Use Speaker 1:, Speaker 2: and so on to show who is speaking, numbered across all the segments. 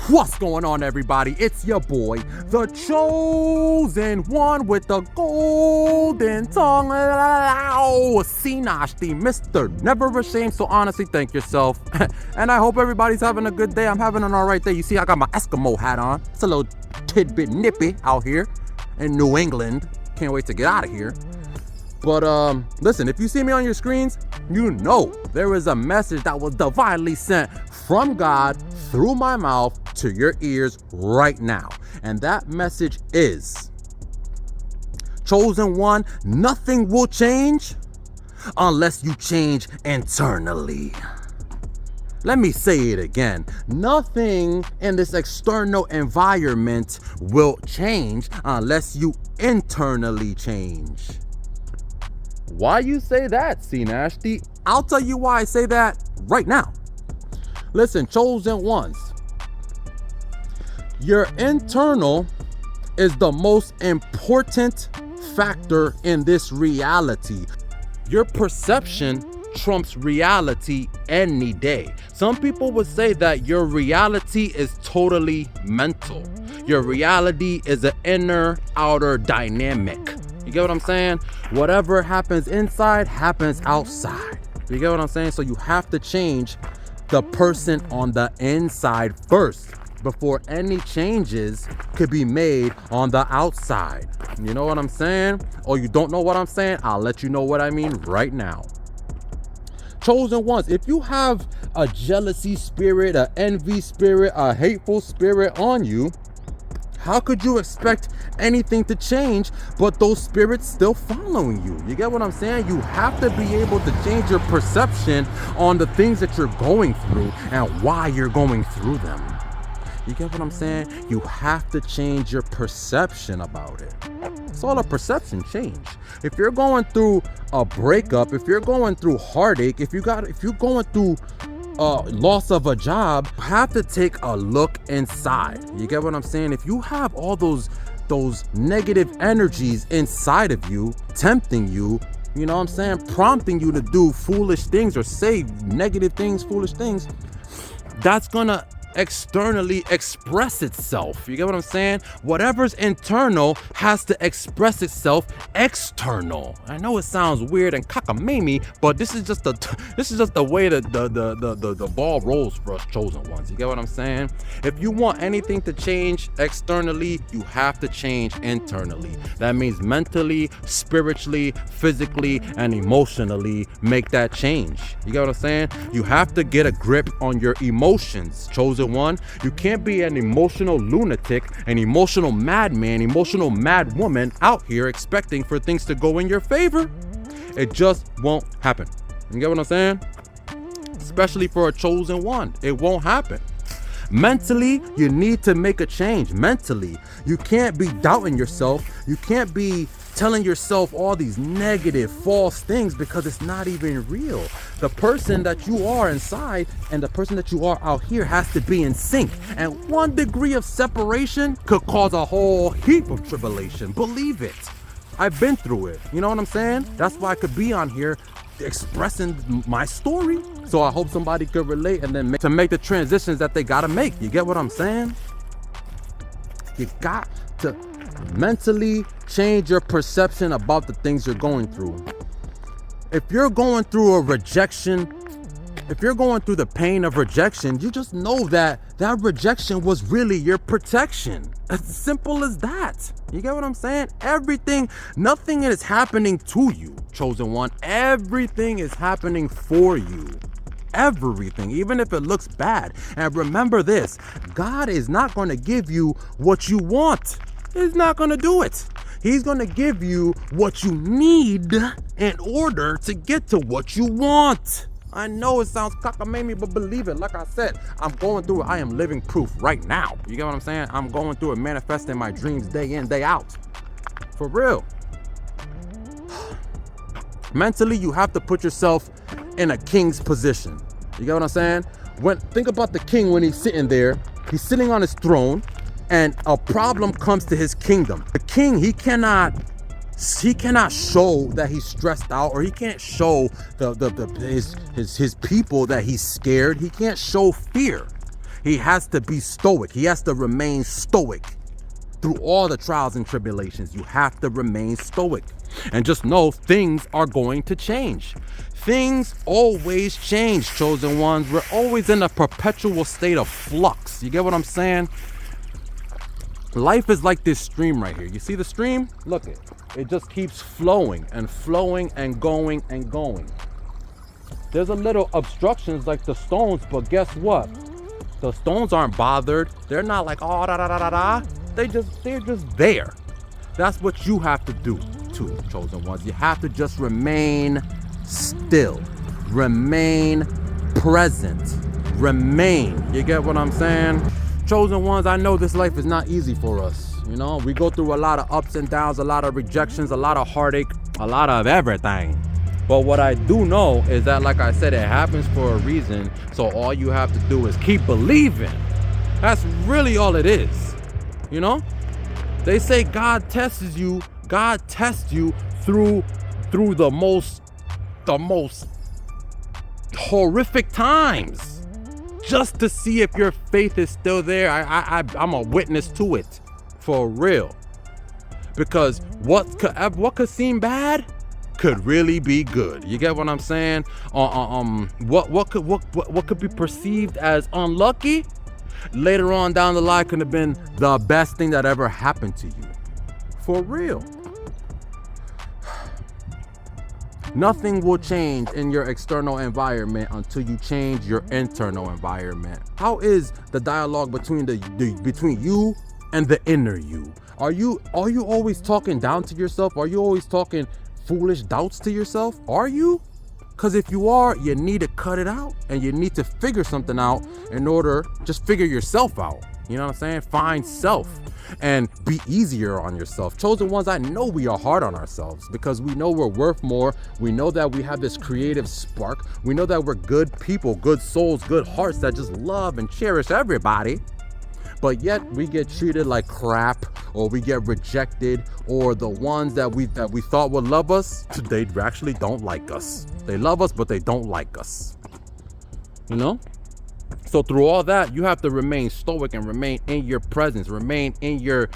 Speaker 1: What's going on, everybody? It's your boy, the chosen one with the golden tongue. Sinash, the Mr. Never Ashamed. So honestly, thank yourself. And I hope everybody's having a good day. I'm having an all right day. You see, I got my Eskimo hat on. It's a little tidbit nippy out here in New England. Can't wait to get out of here. But listen, if you see me on your screens, you know there is a message that was divinely sent from God through my mouth to your ears right now. And that message is, chosen one, nothing will change unless you change internally. Let me say it again. Nothing in this external environment will change unless you internally change. Why you say that, C. Nasty? I'll tell you why I say that right now. Listen, chosen ones, your internal is the most important factor in this reality. Your perception trumps reality any day. Some people would say that your reality is totally mental. Your reality is an inner-outer dynamic. You get what I'm saying? Whatever happens inside happens outside. You get what I'm saying? So you have to change the person on the inside first before any changes could be made on the outside. You know what I'm saying? Or you don't know what I'm saying? I'll let you know what I mean right now. Chosen ones, if you have a jealousy spirit, an envy spirit, a hateful spirit on you, how could you expect anything to change but those spirits still following you? You get what I'm saying? You have to be able to change your perception on the things that you're going through and why you're going through them. You get what I'm saying? You have to change your perception about it. It's all a perception change. If you're going through a breakup, if you're going through heartache, if you're going through loss of a job, you have to take a look inside. You get what I'm saying? If you have all those negative energies inside of you, tempting you, you know what I'm saying, prompting you to do foolish things or say negative things, foolish things, that's gonna externally express itself. You get what I'm saying? Whatever's internal has to express itself external. I know it sounds weird and cockamamie, but this is just the way that the ball rolls for us chosen ones. You get what I'm saying? If you want anything to change externally, you have to change internally. That means mentally, spiritually, physically, and emotionally make that change. You get what I'm saying? You have to get a grip on your emotions, chosen one. You can't be an emotional lunatic, an emotional madman, emotional madwoman out here expecting for things to go in your favor. It just won't happen. You get what I'm saying? Especially for a chosen one, it won't happen. Mentally, you need to make a change. Mentally, you can't be doubting yourself. You can't be telling yourself all these negative, false things because it's not even real. The person that you are inside and the person that you are out here has to be in sync. And 1 degree of separation could cause a whole heap of tribulation. Believe it. I've been through it. You know what I'm saying? That's why I could be on here expressing my story. So I hope somebody could relate and then make the transitions that they gotta make. You get what I'm saying? You got to mentally change your perception about the things you're going through. If you're going through a rejection, if you're going through the pain of rejection, you just know that rejection was really your protection. As simple as that. You get what I'm saying? Nothing is happening to you, chosen one. Everything is happening for you. Everything, even if it looks bad. And remember this, God is not going to give you what you want. He's not going to do it. He's going to give you what you need in order to get to what you want. I know it sounds cockamamie, but believe it. Like I said, I'm going through it. I am living proof right now. You get what I'm saying? I'm going through it, manifesting my dreams day in, day out. For real. Mentally, you have to put yourself in a king's position. You get what I'm saying? Think about the king when he's sitting there. He's sitting on his throne, and a problem comes to his kingdom. The king, he cannot show that he's stressed out, or he can't show his people that he's scared. He can't show fear. He has to be stoic. He has to remain stoic through all the trials and tribulations. You have to remain stoic. And just know things are going to change. Things always change, chosen ones. We're always in a perpetual state of flux. You get what I'm saying? Life is like this stream right here. You see the stream? Look it. It just keeps flowing and flowing and going and going. There's a little obstructions like the stones, but guess what? The stones aren't bothered. They're not like, oh, da da da da da. They're just there. That's what you have to do too, chosen ones. You have to just remain still. Remain present. Remain. You get what I'm saying? Chosen ones, I know this life is not easy for us. You know, we go through a lot of ups and downs, a lot of rejections, a lot of heartache, a lot of everything. But what I do know is that, like I said, it happens for a reason. So all you have to do is keep believing. That's really all it is. You know, they say God tests you through the most horrific times, just to see if your faith is still there. I'm a witness to it, for real. Because what could seem bad could really be good. You get what I'm saying? What could be perceived as unlucky later on down the line could have been the best thing that ever happened to you. For real. Nothing will change in your external environment until you change your internal environment. How is the dialogue between between you and the inner you? Are you always talking down to yourself? Are you always talking foolish doubts to yourself? Are you? Because if you are, you need to cut it out, and you need to figure something out in order, just figure yourself out. You know what I'm saying? Find self and be easier on yourself. Chosen ones, I know we are hard on ourselves because we know we're worth more. We know that we have this creative spark. We know that we're good people, good souls, good hearts that just love and cherish everybody. But yet we get treated like crap, or we get rejected, or the ones that we thought would love us, they actually don't like us. They love us, but they don't like us. You know? So through all that, you have to remain stoic and remain in your presence, remain in your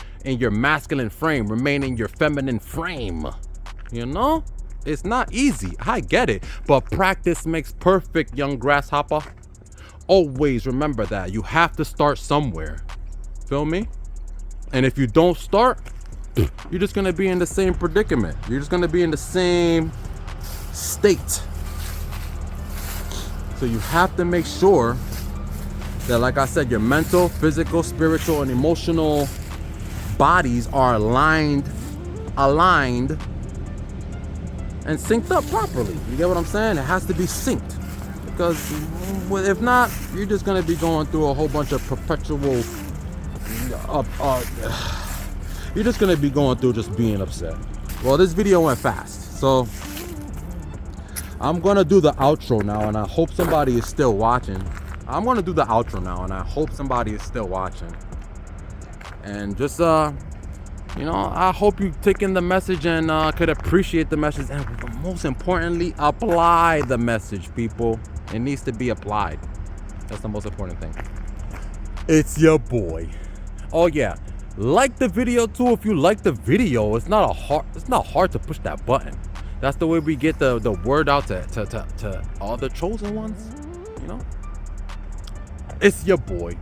Speaker 1: masculine frame, remain in your feminine frame. You know? It's not easy. I get it. But practice makes perfect, young grasshopper. Always remember that. You have to start somewhere. Feel me? And if you don't start, you're just going to be in the same predicament. You're just going to be in the same state. So you have to make sure that, like I said, your mental, physical, spiritual, and emotional bodies are aligned and synced up properly. You get what I'm saying? It has to be synced. Because if not, you're just going to be going through a whole bunch of perpetual you're just going to be going through just being upset. Well, this video went fast, so I'm going to do the outro now, and I hope somebody is still watching. I'm going to do the outro now, and I hope somebody is still watching. And just you know, I hope you take in the message and could appreciate the message, and most importantly, apply the message, people. It needs to be applied. That's the most important thing. It's your boy. Oh yeah, like the video too if you like the video. It's not hard to push that button. That's the way we get the word out to all the chosen ones, you know? It's your boy,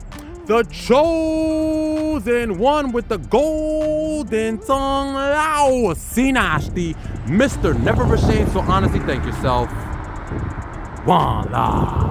Speaker 1: the chosen one with the golden tongue. Lao Sinashti, Mr. Never Ashamed. So honestly, thank yourself. Voila.